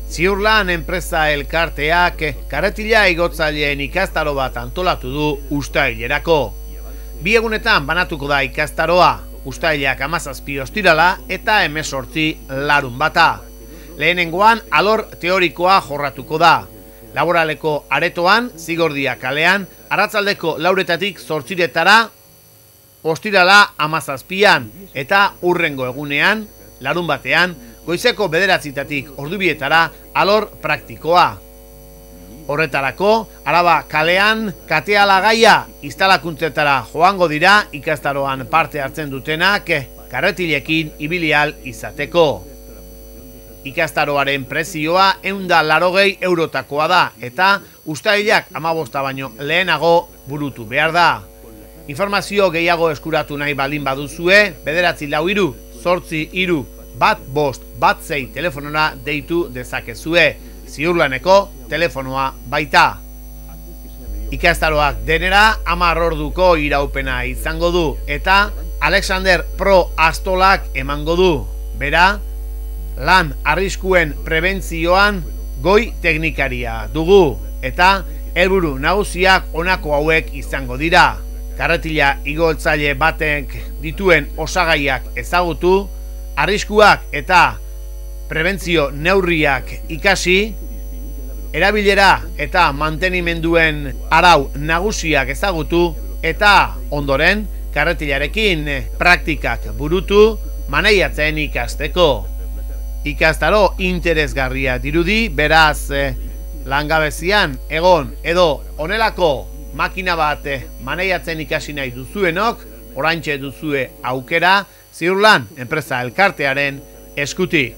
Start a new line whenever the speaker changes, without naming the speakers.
Ziurlan enpresa elkarteak Karetila igotzaileen ikastaro bat antolatu du uztailerako. 2 egunetan banatuko da ikastaroa, uztailak 17 ostirala eta 18 larunbata. Lehenengoan alor teorikoa jorratuko da. Laboraleko aretoan, Zigordia kalean, arratsaldeko 4:00 8:00 ostirala 17an eta hurrengo egunean, larunbatean, goizeko 9:00 ordubietara alor praktikoa. Horretarako, Araba kalean katealagaia instalakuntzetara joango dira ikastaroan parte hartzen dutenak karretilekin ibili ahal izateko. Ikastaroaren prezioa 180 eurotakoa da eta uztailak 15 baino lehenago burutu behar da. Informazio gehiago eskuratu nahi baldin baduzue, 943 833 156 telefonora deitu dezakezue, Ziurlaneko telefonoa baita. Ikastaroak denera 10 orduko iraupena izango du eta Alexander Pro Astolak emango du. Bera, lan arriskuen prebentzioan goi teknikaria dugu eta helburu nagusiak honako hauek izango dira. Karretila igotzaile batek dituen osagaiak ezagutu, arriskuak eta prebentzio neurriak ikasi, erabilera eta mantenimenduen arau nagusiak ezagutu eta ondoren karretilarekin praktikak burutu maneiatzen ikasteko. Ikastaro interesgarria dirudi, beraz langabezian egon edo honelako makina bat maneiatzen ikasi nahi duzuenok, oraintxe duzue aukera Ziurlan enpresa elkartearen eskutik.